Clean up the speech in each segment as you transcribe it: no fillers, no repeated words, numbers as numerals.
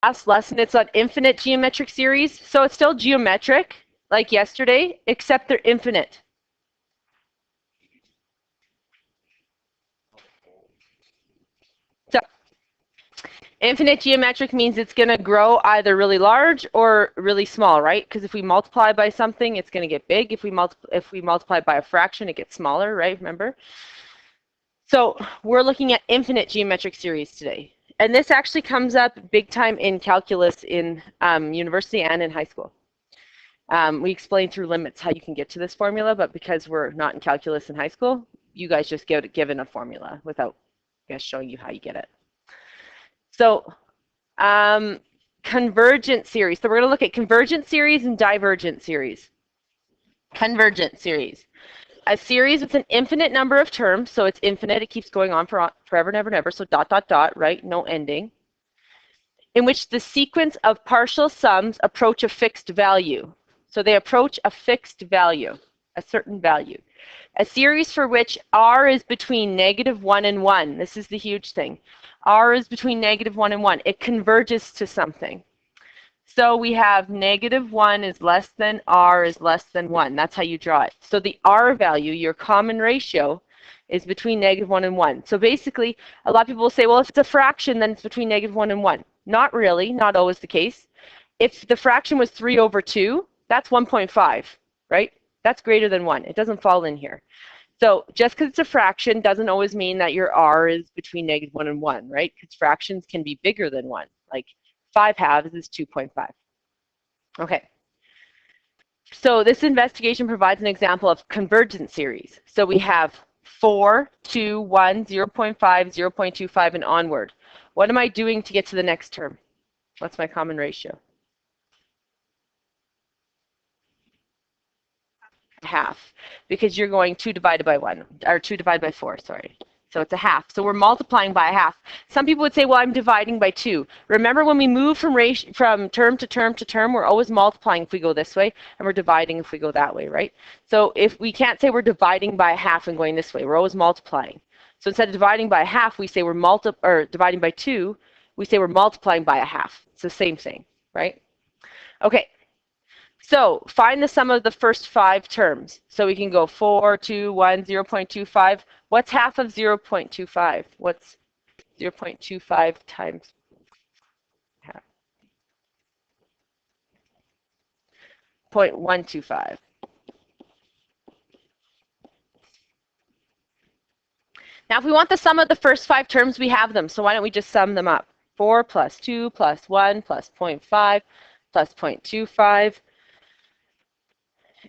last lesson, it's on infinite geometric series. So it's still geometric, like yesterday, except they're infinite. So infinite geometric means it's going to grow either really large or really small, right? Because if we multiply by something, it's going to get big. If we multiply by a fraction, it gets smaller, right? Remember? So we're looking at infinite geometric series today. And this actually comes up big time in calculus in university and in high school. We explain through limits how you can get to this formula, but because we're not in calculus in high school, you guys just get given a formula without showing you how you get it. So convergent series. So we're going to look at convergent series and divergent series. Convergent series. A series with an infinite number of terms, so it's infinite, it keeps going on forever, never, never, so dot, dot, dot, right, no ending, in which the sequence of partial sums approach a fixed value. So they approach a fixed value, a certain value. A series for which r is between -1 and 1. This is the huge thing. R is between -1 and 1. It converges to something. So we have -1 is less than r is less than 1. That's how you draw it. So the r value, your common ratio, is between -1 and 1. So basically, a lot of people will say, well, if it's a fraction, then it's between -1 and 1. Not really, not always the case. If the fraction was 3/2, that's 1.5, right? That's greater than 1. It doesn't fall in here. So just because it's a fraction doesn't always mean that your r is between -1 and 1, right? Because fractions can be bigger than 1. Like 5/2 is 2.5. Okay. So this investigation provides an example of convergent series. So we have 4, 2, 1, 0.5, 0.25, and onward. What am I doing to get to the next term? What's my common ratio? Half, because you're going 2 divided by 1, or 2 divided by 4, sorry. So it's a half. So we're multiplying by a half. Some people would say, well, I'm dividing by 2. Remember when we move from term to term to term, we're always multiplying if we go this way, and we're dividing if we go that way, right? So if we can't say we're dividing by a half and going this way, we're always multiplying. So instead of dividing by a half, we say we're dividing by 2, we say we're multiplying by a half. It's the same thing, right? Okay. So find the sum of the first 5 terms. So we can go 4, 2, 1, 0.25. What's half of 0.25? What's 0.25 times half? 0.125. Now if we want the sum of the first 5 terms, we have them. So why don't we just sum them up? 4 plus 2 plus 1 plus 0.5 plus 0.25.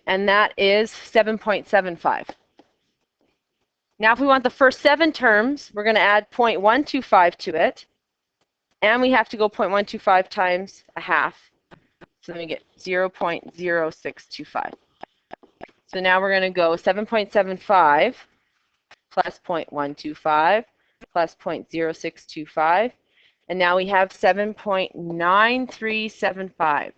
And that is 7.75. Now, if we want the first 7 terms, we're going to add 0.125 to it. And we have to go 0.125 times a half. So then we get 0.0625. So now we're going to go 7.75 plus 0.125 plus 0.0625. And now we have 7.9375.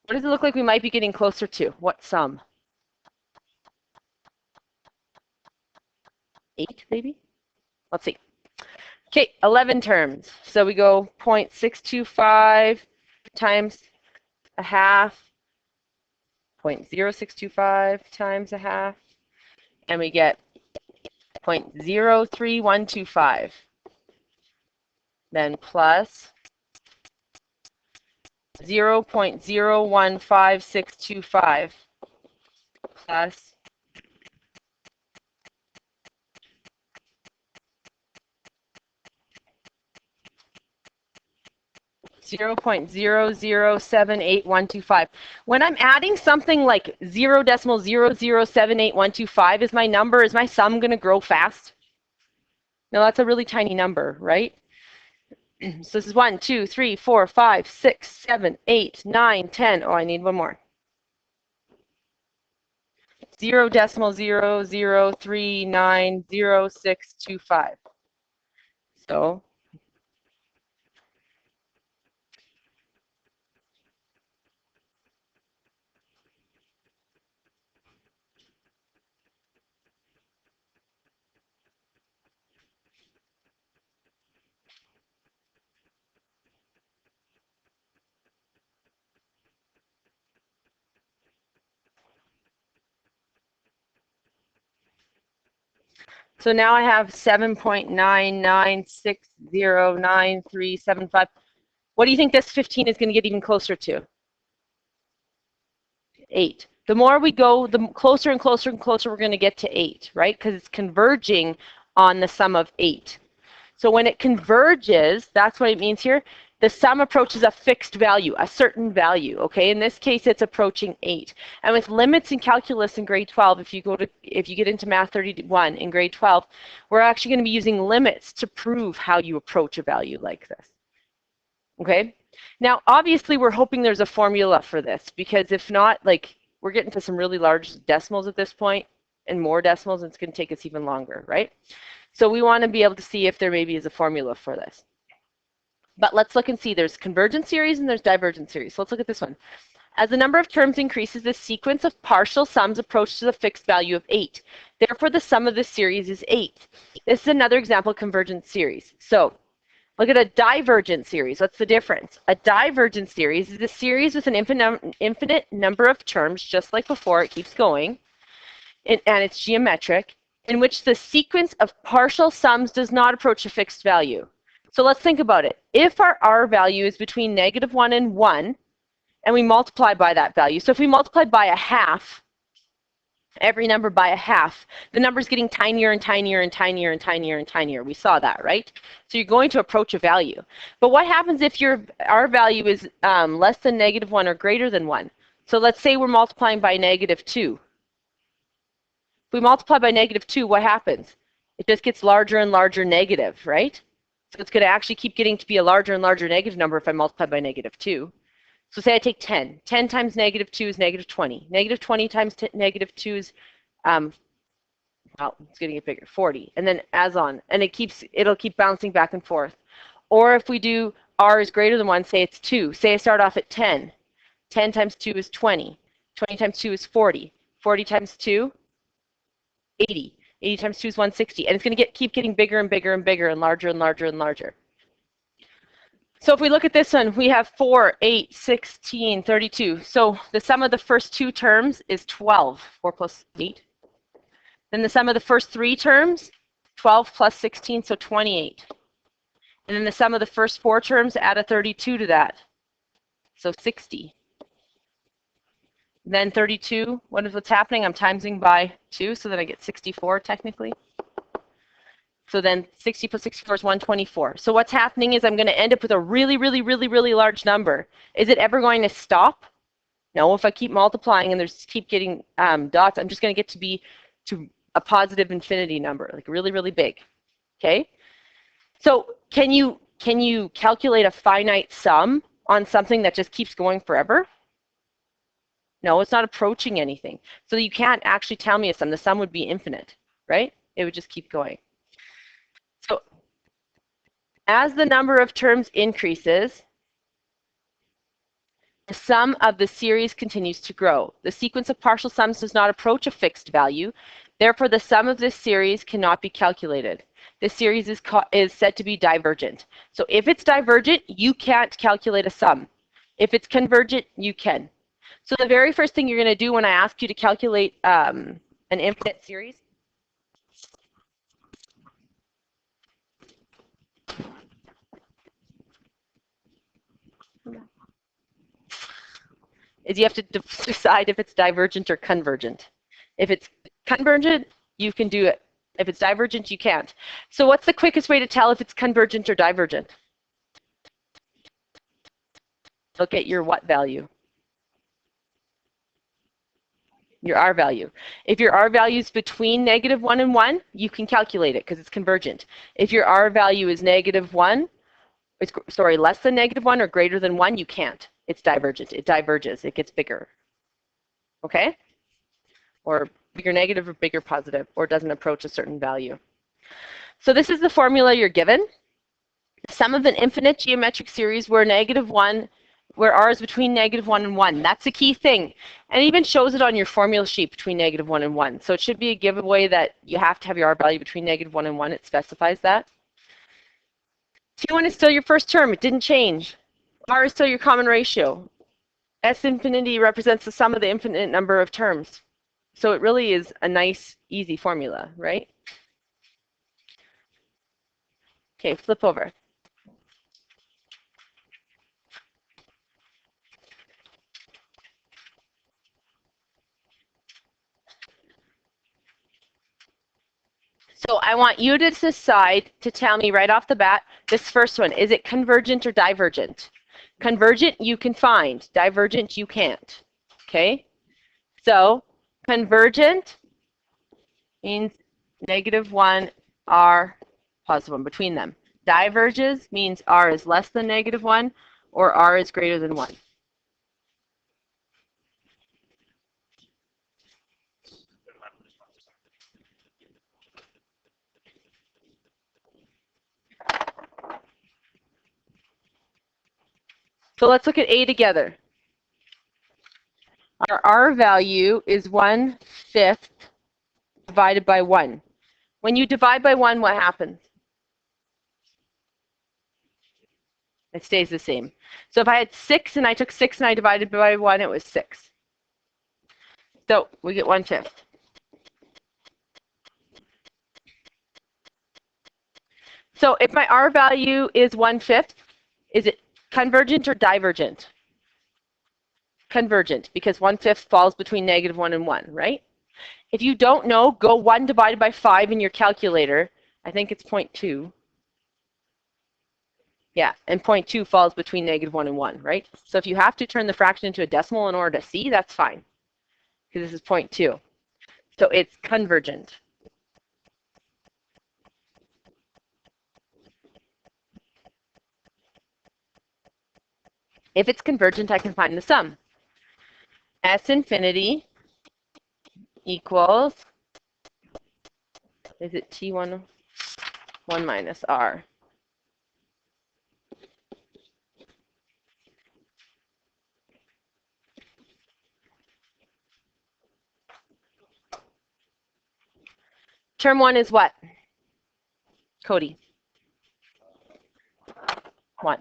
What does it look like we might be getting closer to? What sum? 8, maybe? Let's see. Okay, 11 terms. So we go 0.625 times a half, 0.0625 times a half, and we get 0.03125. Then plus 0.015625 plus 0.0078125. When I'm adding something like 0.0078125 is my number, is my sum going to grow fast? No, that's a really tiny number, right? So this is 1, 2, 3, 4, 5, 6, 7, 8, 9, 10. Oh, I need one more. 0.000390625. So So now I have 7.9960937. What do you think this 15 is going to get even closer to? 8. The more we go, the closer and closer and closer we're going to get to 8, right? Because it's converging on the sum of 8. So when it converges, that's what it means here. The sum approaches a fixed value, a certain value, okay? In this case, it's approaching 8. And with limits in calculus in grade 12, if you get into Math 31 in grade 12, we're actually going to be using limits to prove how you approach a value like this, okay? Now, obviously, we're hoping there's a formula for this, because if not, like, we're getting to some really large decimals at this point, and more decimals, and it's going to take us even longer, right? So we want to be able to see if there maybe is a formula for this. But let's look and see. There's convergent series and there's divergent series. So let's look at this one. As the number of terms increases, the sequence of partial sums approaches a fixed value of 8. Therefore, the sum of this series is 8. This is another example of convergent series. So look at a divergent series. What's the difference? A divergent series is a series with an infinite number of terms, just like before. It keeps going, and it's geometric, in which the sequence of partial sums does not approach a fixed value. So let's think about it. If our R value is between -1 and 1, and we multiply by that value, so if we multiply by a half, every number by a half, the number is getting tinier and tinier and tinier and tinier and tinier. We saw that, right? So you're going to approach a value. But what happens if your R value is less than -1 or greater than 1? So let's say we're multiplying by -2. If we multiply by -2, what happens? It just gets larger and larger negative, right? So it's going to actually keep getting to be a larger and larger negative number if I multiply by -2. So say I take 10. 10 times -2 is -20. -20 times -2 is, well, it's going to get bigger, 40. And then as on. And it'll keep bouncing back and forth. Or if we do R is greater than 1, say it's 2. Say I start off at 10. 10 times 2 is 20. 20 times 2 is 40. 40 times 2, 80. 80 times 2 is 160. And it's going to keep getting bigger and bigger and bigger and larger and larger and larger. So if we look at this one, we have 4, 8, 16, 32. So the sum of the first two terms is 12. 4 plus 8. Then the sum of the first three terms, 12 plus 16, so 28. And then the sum of the first four terms, add a 32 to that. So 60. Then 32, what's happening? I'm timesing by 2, so that I get 64 technically. So then 60 plus 64 is 124. So what's happening is I'm going to end up with a really, really, really, really large number. Is it ever going to stop? No, if I keep multiplying and there's keep getting dots, I'm just going to get to be to a positive infinity number, like really, really big. Okay? So can you calculate a finite sum on something that just keeps going forever? No, it's not approaching anything. So you can't actually tell me a sum. The sum would be infinite, right? It would just keep going. So as the number of terms increases, the sum of the series continues to grow. The sequence of partial sums does not approach a fixed value. Therefore, the sum of this series cannot be calculated. This series is said to be divergent. So if it's divergent, you can't calculate a sum. If it's convergent, you can. So the very first thing you're going to do when I ask you to calculate an infinite series is you have to decide if it's divergent or convergent. If it's convergent, you can do it. If it's divergent, you can't. So what's the quickest way to tell if it's convergent or divergent? Look at your what value? Your R value. If your R value is between -1 and 1, you can calculate it because it's convergent. If your R value is -1, less than -1 or greater than 1, you can't. It's divergent. It diverges. It gets bigger. Okay? Or bigger negative or bigger positive, or doesn't approach a certain value. So this is the formula you're given. The sum of an infinite geometric series where R is between -1 and 1. That's the key thing. And it even shows it on your formula sheet between -1 and 1. So it should be a giveaway that you have to have your R value between -1 and 1. It specifies that. T1 is still your first term. It didn't change. R is still your common ratio. S infinity represents the sum of the infinite number of terms. So it really is a nice, easy formula, right? Okay, flip over. So I want you to decide to tell me right off the bat, this first one, is it convergent or divergent? Convergent, you can find. Divergent, you can't. Okay? So convergent means -1, r, +1 between them. Diverges means r is less than -1 or r is greater than 1. So let's look at A together. Our R value is 1/5 divided by 1. When you divide by 1, what happens? It stays the same. So if I had 6 and I took 6 and I divided by 1, it was 6. So we get 1/5. So if my R value is 1/5, is it convergent or divergent? Convergent, because 1/5 falls between -1 and 1, right? If you don't know, go 1 divided by 5 in your calculator. I think it's 0.2. Yeah, and 0.2 falls between -1 and 1, right? So if you have to turn the fraction into a decimal in order to see, that's fine, because this is 0.2. So it's convergent. If it's convergent, I can find the sum. S infinity equals, is it T1, 1 minus R? Term 1 is what? Cody? 1.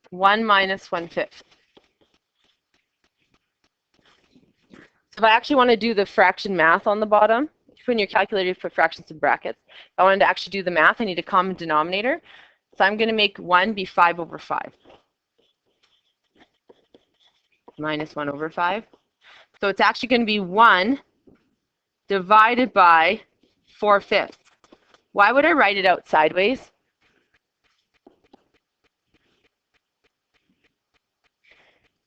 1 minus 1/5. So if I actually want to do the fraction math on the bottom, when your calculator, you put fractions in brackets. If I wanted to actually do the math, I need a common denominator. So I'm going to make 1 be 5/5. Minus 1/5. So it's actually going to be 1 divided by 4/5. Why would I write it out sideways?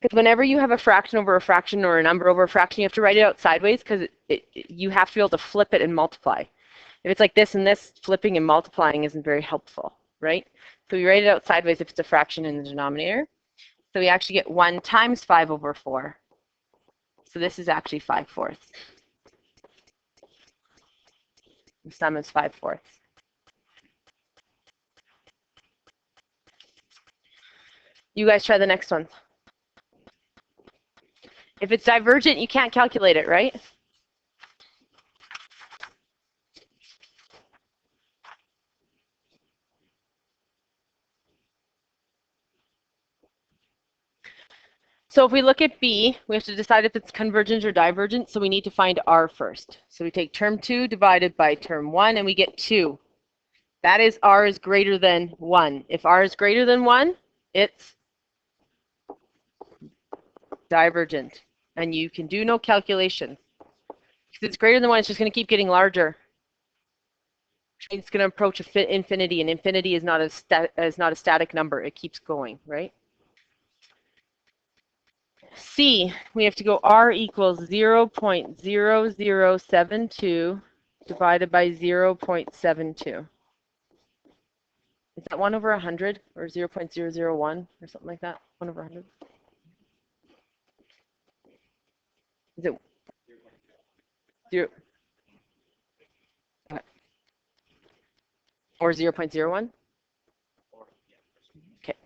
Because whenever you have a fraction over a fraction or a number over a fraction, you have to write it out sideways because you have to be able to flip it and multiply. If it's like this and this, flipping and multiplying isn't very helpful, right? So we write it out sideways if it's a fraction in the denominator. So we actually get 1 times 5/4. So this is actually 5/4. The sum is 5/4. You guys try the next one. If it's divergent, you can't calculate it, right? So if we look at B, we have to decide if it's convergent or divergent, so we need to find R first. So we take term 2 divided by term 1, and we get 2. That is R is greater than 1. If R is greater than 1, it's divergent. And you can do no calculation. Because it's greater than 1, it's just going to keep getting larger. Which means it's going to approach infinity, and infinity is not a static number. It keeps going, right? C, we have to go R equals 0.0072 divided by 0.72. Is that 1/100 or 0.001 or something like that? 1/100? Is it 0 or 0.01? Okay.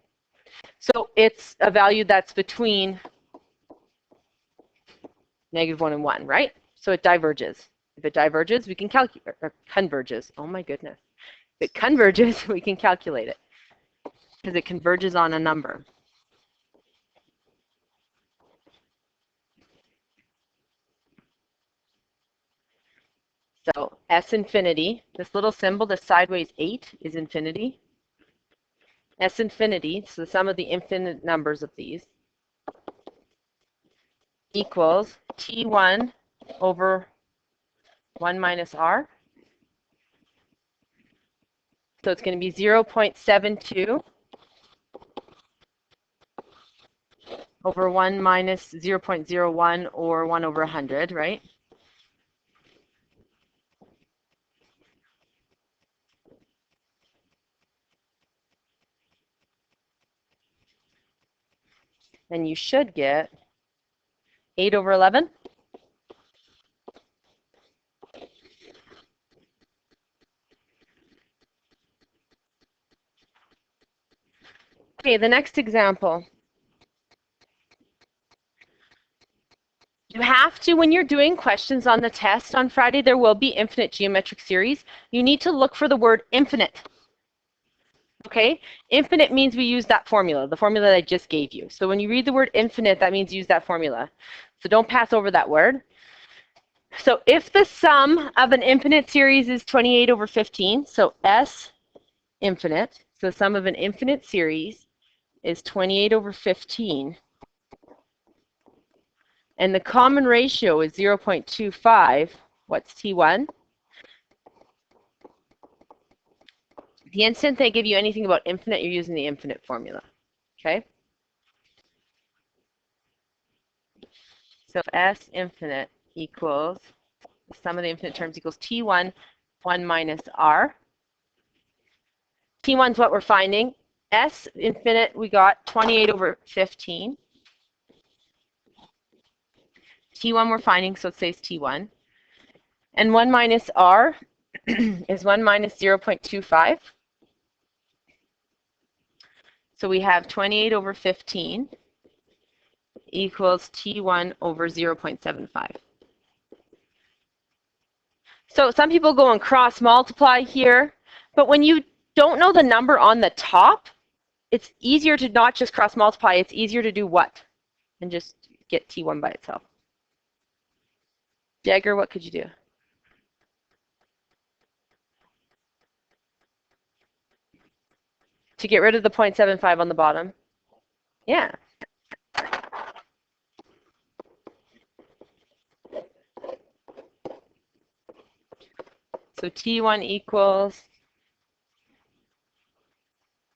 So it's a value that's between -1 and 1, right? So it diverges. If it diverges, we can calculate, or converges. Oh my goodness. If it converges, we can calculate it because it converges on a number. So S infinity, this little symbol, this sideways 8 is infinity. S infinity, so the sum of the infinite numbers of these, equals T1 over 1 minus R. So it's going to be 0.72 over 1 minus 0.01 or 1 over 100, right? And you should get 8 over 11. Okay, the next example. You have to, when you're doing questions on the test on Friday, there will be infinite geometric series. You need to look for the word infinite. Okay? Infinite means we use that formula, the formula that I just gave you. So when you read the word infinite, that means use that formula. So don't pass over that word. So if the sum of an infinite series is 28 over 15, so S infinite, so the sum of an infinite series is 28 over 15, and the common ratio is 0.25, what's T1? The instant they give you anything about infinite, you're using the infinite formula, okay? So S infinite equals, the sum of the infinite terms equals T1, 1 minus R. T1 is what we're finding. S infinite, we got 28 over 15. T1 we're finding, so it says T1. And 1 minus R is 1 minus 0.25. So we have 28 over 15 equals T1 over 0.75. So some people go and cross multiply here, but when you don't know the number on the top, it's easier to not just cross multiply, it's easier to do what? And just get T1 by itself. Jagger, what could you do? To get rid of the 0.75 on the bottom? Yeah. So T1 equals,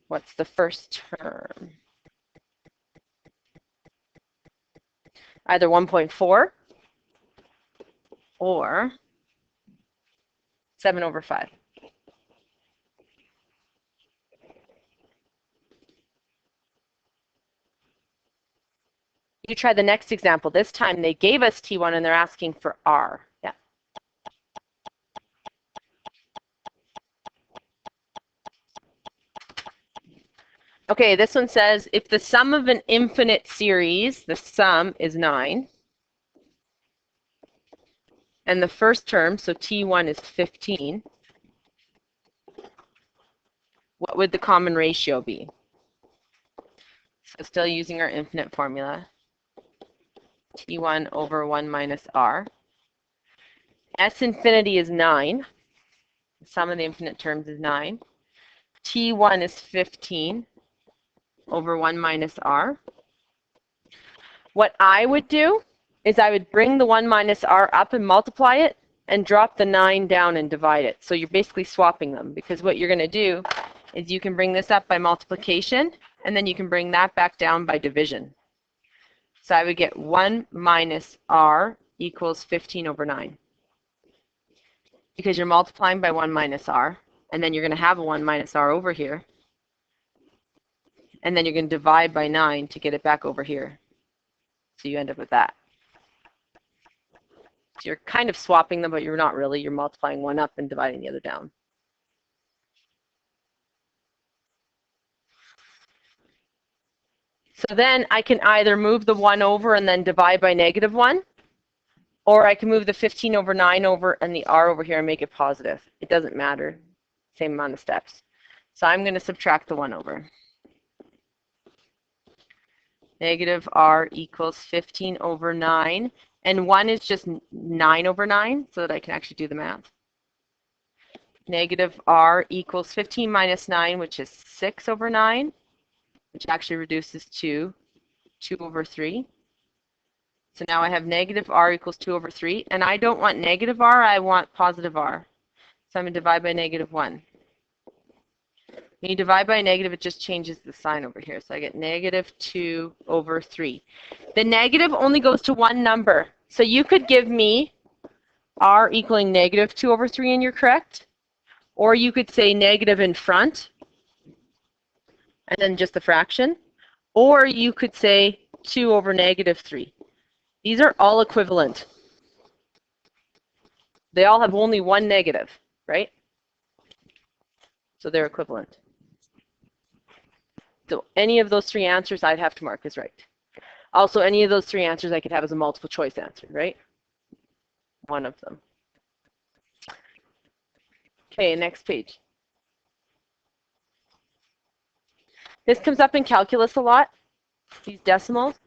what's the first term? Either 1.4 or 7 over 5. You try the next example. This time they gave us T1 and they're asking for R. Yeah. Okay, this one says if the sum of an infinite series, the sum is 9, and the first term, so T1 is 15, what would the common ratio be? So still using our infinite formula. T1 over 1 minus R. S infinity is 9. The sum of the infinite terms is 9. T1 is 15 over 1 minus R. What I would do is I would bring the 1 minus R up and multiply it and drop the 9 down and divide it. So you're basically swapping them, because what you're going to do is you can bring this up by multiplication and then you can bring that back down by division. So I would get 1 minus R equals 15 over 9. Because you're multiplying by 1 minus R, and then you're going to have a 1 minus R over here. And then you're going to divide by 9 to get it back over here. So you end up with that. So you're kind of swapping them, but you're not really. You're multiplying one up and dividing the other down. So then I can either move the 1 over and then divide by -1, or I can move the 15 over 9 over and the R over here and make it positive. It doesn't matter. Same amount of steps. So I'm going to subtract the 1 over. Negative R equals 15 over 9. And 1 is just 9 over 9, so that I can actually do the math. negative r equals 15 minus 9, which is 6 over 9, which actually reduces to 2 over 3. So now I have negative r equals 2 over 3, and I don't want negative r, I want positive r. So I'm going to divide by negative 1. When you divide by a negative, it just changes the sign over here. So I get negative 2 over 3. The negative only goes to one number. So you could give me r equaling negative 2 over 3 and you're correct. Or you could say negative in front, and then just the fraction. Or you could say 2 over negative 3. These are all equivalent. They all have only one negative, right? So they're equivalent. So any of those three answers I'd have to mark as right. Also, any of those three answers I could have as a multiple choice answer, right? One of them. Okay, next page. This comes up in calculus a lot, these decimals.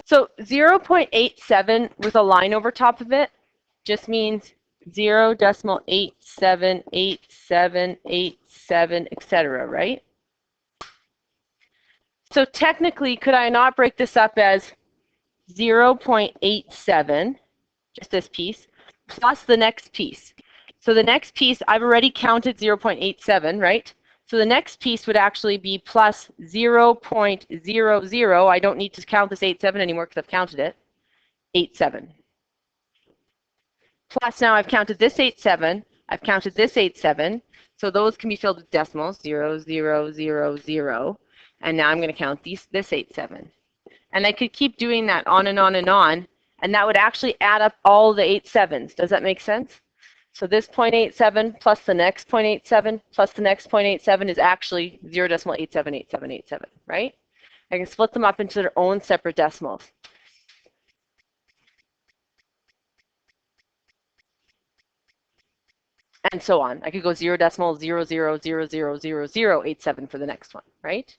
So 0.87 with a line over top of it just means 0.878787, etc., right? So technically, could I not break this up as 0.87, just this piece, plus the next piece? So the next piece, I've already counted 0.87, right? So the next piece would actually be plus 0.00. I don't need to count this 87 anymore because I've counted it. 87. Plus now I've counted this 87. I've counted this 87. So those can be filled with decimals, 0, 0, 0, 0. And now I'm going to count this 87. And I could keep doing that on and on and on. And that would actually add up all the 87s. Does that make sense? So this 0.87 plus the next 0.87 plus the next 0.87 is actually 0.878787, right? I can split them up into their own separate decimals. And so on. I could go 0.00000087 for the next one, right?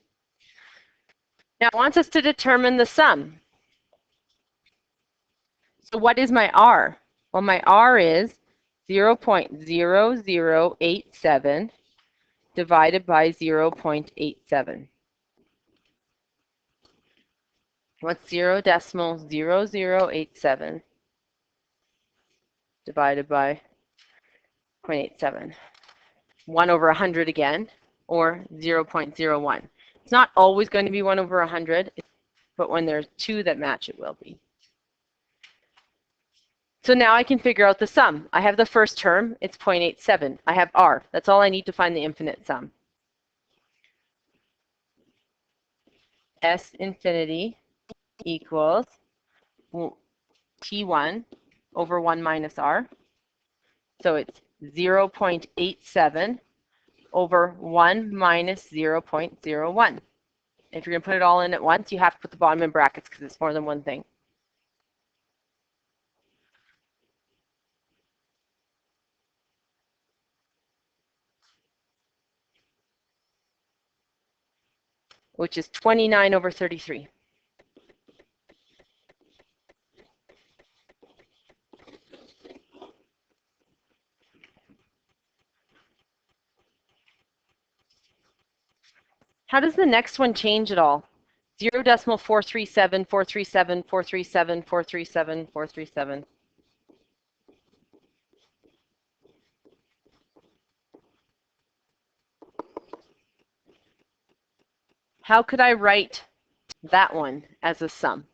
Now it wants us to determine the sum. So what is my r? Well, my r is 0.0087 divided by 0.87. What's 0.0087 divided by 0.87? 1 over 100 again, or 0.01. It's not always going to be 1 over 100, but when there's two that match, it will be. So now I can figure out the sum. I have the first term, it's 0.87. I have r. That's all I need to find the infinite sum. S infinity equals T1 over 1 minus r. So it's 0.87 over 1 minus 0.01. If you're going to put it all in at once, you have to put the bottom in brackets because it's more than one thing. Which is 29 over 33. How does the next one change at all? 0.437, 437, 437, 437, 437. How could I write that one as a sum?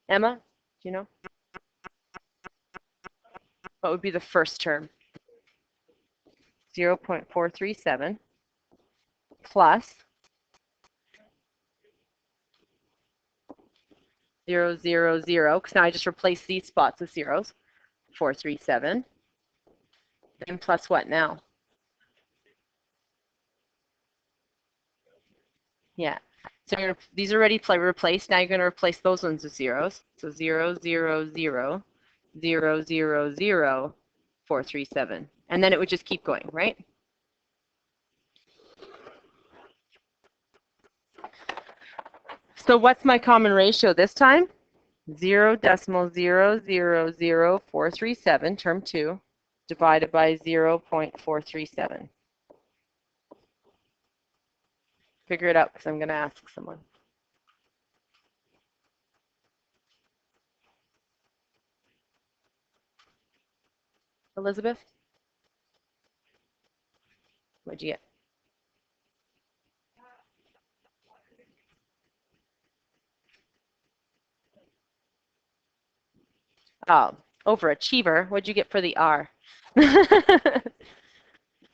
Emma, do you know? What would be the first term? 0.437 plus 0, 0, 0, because now I just replace these spots with zeros. 437. Then plus what now? Yeah. So you're gonna, these are already replaced. Now you're going to replace those ones with zeros. So 0, 0, 0, 0, 0, 0, 437. And then it would just keep going, right? So what's my common ratio this time? 0.0000437, term 2, divided by 0.437. Figure it out because I'm going to ask someone. Elizabeth? What'd you get? Oh, overachiever. What'd you get for the R?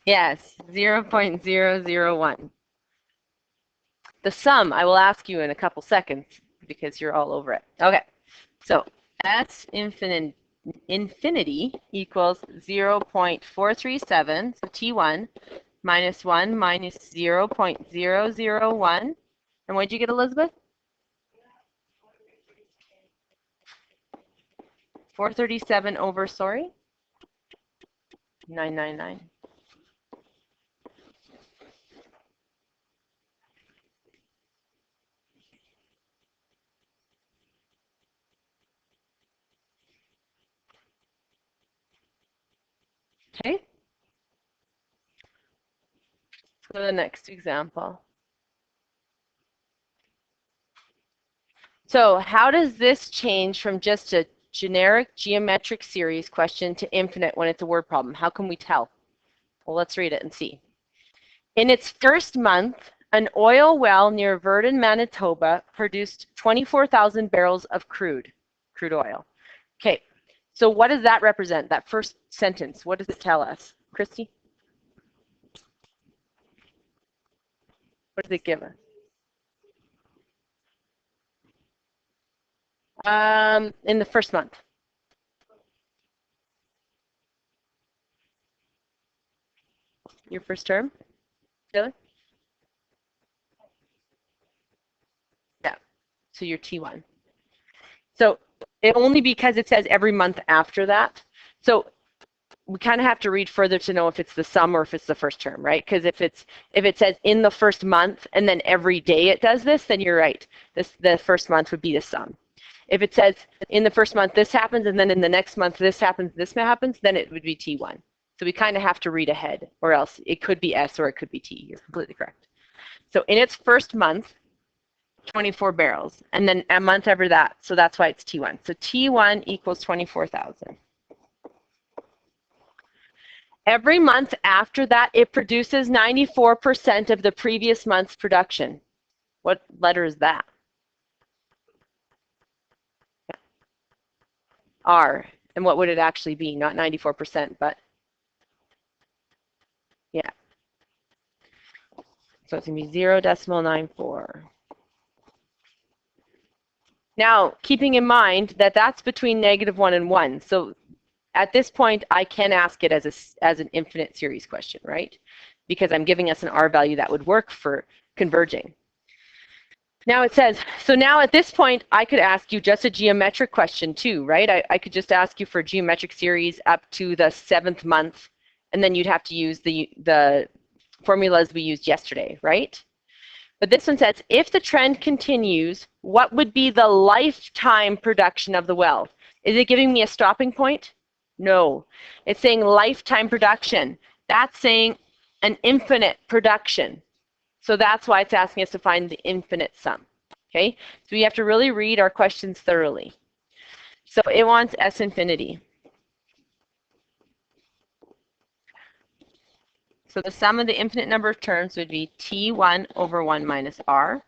Yes, 0.001. The sum, I will ask you in a couple seconds because you're all over it. Okay, so S infinity equals 0.437, so T1, minus 1 minus 0.001. And what did you get, Elizabeth? 437 over, sorry? 999. Okay, let's go to the next example. So how does this change from just a generic geometric series question to infinite when it's a word problem? How can we tell? Well, let's read it and see. In its first month, an oil well near Virden, Manitoba produced 24,000 barrels of crude oil. Okay, so what does that represent, that first sentence? What does it tell us? Christy? What does it give us? In the first month. Your first term? Taylor? Yeah, so your T1. So only because it says every month after that. So we kind of have to read further to know if it's the sum or if it's the first term, right? Because if it says in the first month and then every day it does this, then you're right. The first month would be the sum. If it says in the first month this happens and then in the next month this happens, then it would be T1. So we kind of have to read ahead, or else it could be S or it could be T. You're completely correct. So in its first month, 24 barrels, and then a month after that, so that's why it's T1. So T1 equals 24,000. Every month after that, it produces 94% of the previous month's production. What letter is that? R. And what would it actually be? Not 94%, but yeah. So it's going to be 0.94. Now, keeping in mind that that's between -1 and 1. So at this point, I can ask it as an infinite series question, right? Because I'm giving us an R value that would work for converging. Now it says, so now at this point, I could ask you just a geometric question too, right? I could just ask you for a geometric series up to the 7th month, and then you'd have to use the formulas we used yesterday, right? But this one says, if the trend continues, what would be the lifetime production of the well? Is it giving me a stopping point? No. It's saying lifetime production. That's saying an infinite production. So that's why it's asking us to find the infinite sum. Okay, so we have to really read our questions thoroughly. So it wants S infinity. So the sum of the infinite number of terms would be T1 over 1 minus R.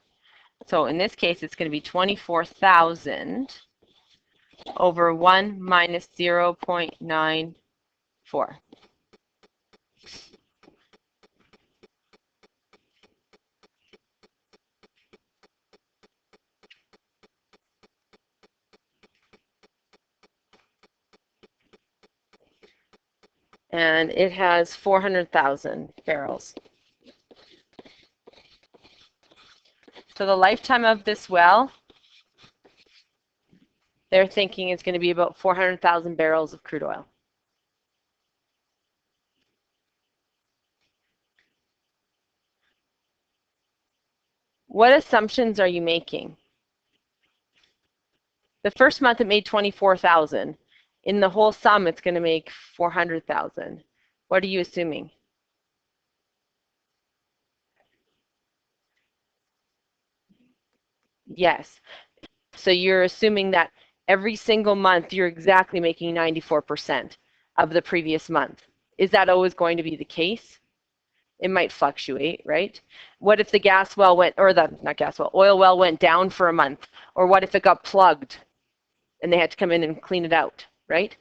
So in this case, it's going to be 24,000 over 1 minus 0.94. And it has 400,000 barrels. So the lifetime of this well, they're thinking is going to be about 400,000 barrels of crude oil. What assumptions are you making? The first month it made 24,000. In the whole sum, it's going to make 400,000. What are you assuming? Yes. So you're assuming that every single month you're exactly making 94% of the previous month. Is that always going to be the case? It might fluctuate, right? What if the gas well went, or the, not gas well, oil well went down for a month? Or what if it got plugged and they had to come in and clean it out, right?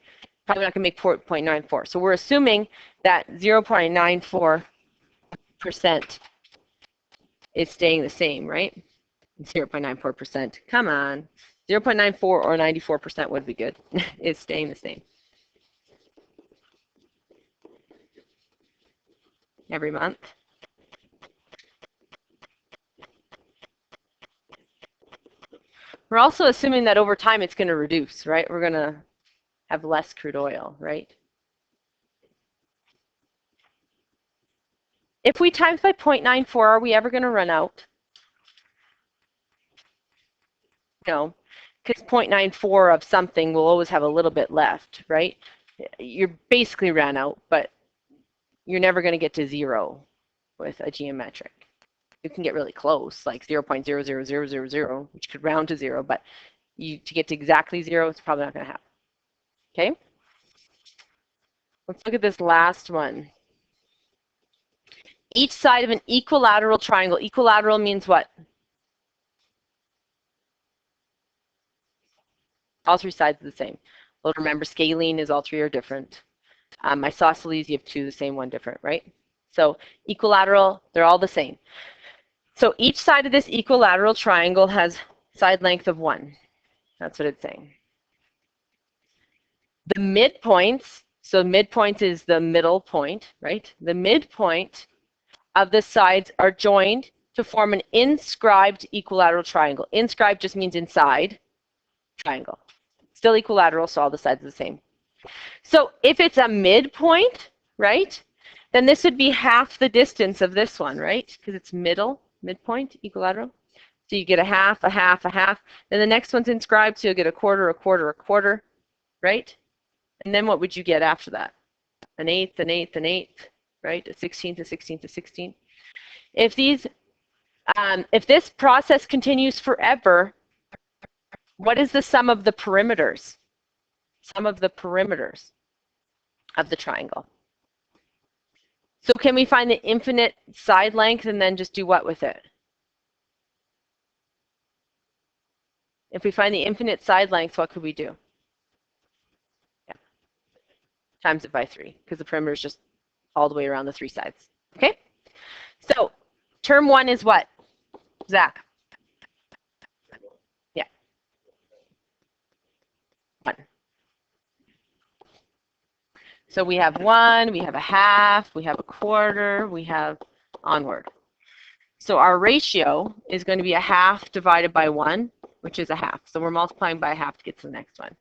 Probably not going to make 0.94. So we're assuming that 0.94% is staying the same, right? 0.94%. Come on. 0.94 or 94% would be good. It's staying the same. Every month. We're also assuming that over time it's going to reduce, right? We're going to have less crude oil, right? If we times by 0.94, are we ever going to run out? No, because 0.94 of something will always have a little bit left, right? You're basically ran out, but you're never going to get to zero with a geometric. You can get really close, like 0.00000, which could round to zero, but to get to exactly zero, it's probably not going to happen. Okay? Let's look at this last one. Each side of an equilateral triangle. Equilateral means what? All three sides are the same. Well, remember, scalene is all three are different. Isosceles, you have two, the same, one different, right? So equilateral, they're all the same. So each side of this equilateral triangle has side length of 1. That's what it's saying. The midpoints, so midpoint is the middle point, right? The midpoint of the sides are joined to form an inscribed equilateral triangle. Inscribed just means inside triangle. Still equilateral, so all the sides are the same. So if it's a midpoint, right, then this would be half the distance of this one, right? Because it's midpoint, equilateral. So you get a half, a half, a half. Then the next one's inscribed, so you'll get a quarter, a quarter, a quarter, right? And then what would you get after that? An eighth, an eighth, an eighth, right? A 16th, a 16th, a 16th. If this process continues forever, what is the sum of the perimeters? Sum of the perimeters of the triangle. So can we find the infinite side length and then just do what with it? If we find the infinite side length, what could we do? Yeah. Times it by 3, because the perimeter is just all the way around the 3 sides. Okay? So term 1 is what? Zach? Yeah. 1. So we have 1, we have a half, we have a quarter, we have onward. So our ratio is going to be a half divided by 1, which is a half. So we're multiplying by a half to get to the next one.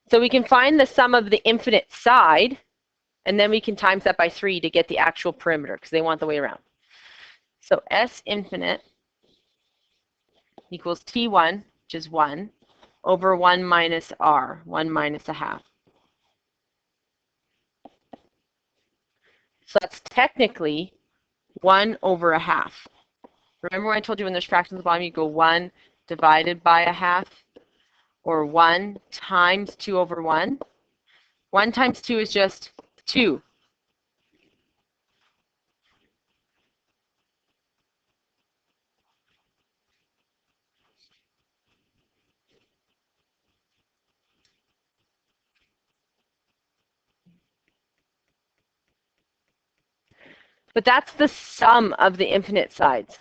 So we can find the sum of the infinite side, and then we can times that by 3 to get the actual perimeter, because they want the way around. So S infinite equals T1, which is 1, over 1 minus R, 1 minus a half. So that's technically 1 over a half. Remember when I told you when there's fractions at the bottom, you go 1 divided by a half, or 1 times 2 over 1. 1 times 2 is just 2. But that's the sum of the infinite sides.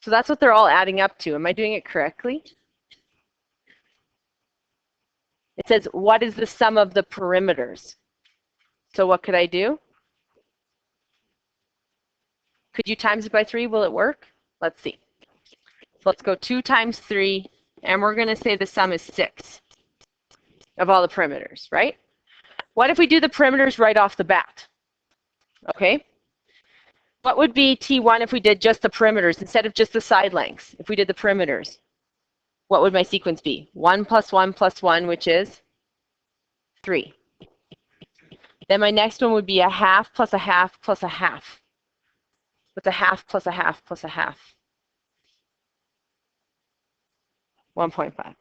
So that's what they're all adding up to. Am I doing it correctly? It says, what is the sum of the perimeters? So what could I do? Could you times it by 3? Will it work? Let's see. So let's go 2 times 3, and we're going to say the sum is 6 of all the perimeters, right? What if we do the perimeters right off the bat? Okay. What would be T1 if we did just the perimeters instead of just the side lengths, if we did the perimeters? what would my sequence be? 1 plus 1 plus 1, which is 3. Then my next one would be a half plus a half plus a half. What's a half plus a half plus a half? 1.5.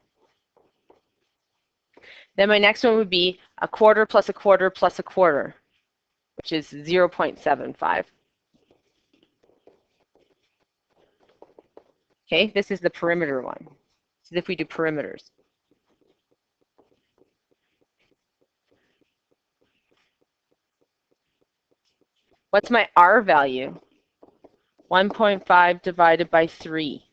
Then my next one would be a quarter plus a quarter plus a quarter, which is 0.75. Okay, this is the perimeter one. This is if we do perimeters. What's my R value? 1.5 divided by 3.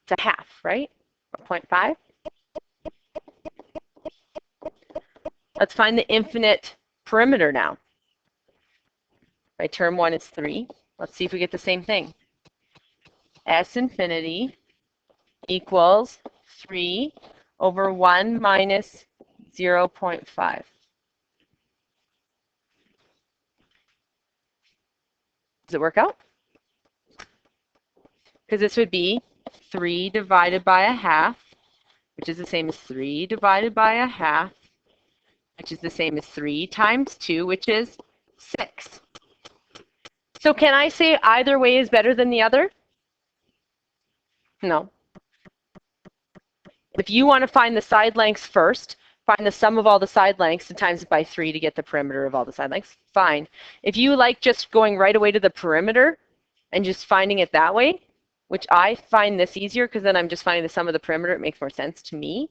It's a half, right? 1.5. Let's find the infinite perimeter now. My term 1 is 3. Let's see if we get the same thing. S infinity equals 3 over 1 minus 0.5. Does it work out? Because this would be 3 divided by a half, which is the same as 3 divided by a half, which is the same as 3 times 2, which is 6. So can I say either way is better than the other? No. If you want to find the side lengths first, find the sum of all the side lengths and times it by 3 to get the perimeter of all the side lengths, fine. If you like just going right away to the perimeter and just finding it that way, which I find this easier because then I'm just finding the sum of the perimeter, it makes more sense to me.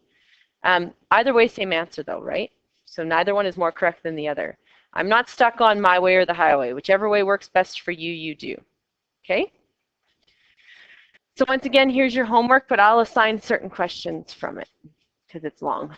Either way, same answer though, right? So neither one is more correct than the other. I'm not stuck on my way or the highway. Whichever way works best for you, you do. Okay? So once again, here's your homework, but I'll assign certain questions from it because it's long.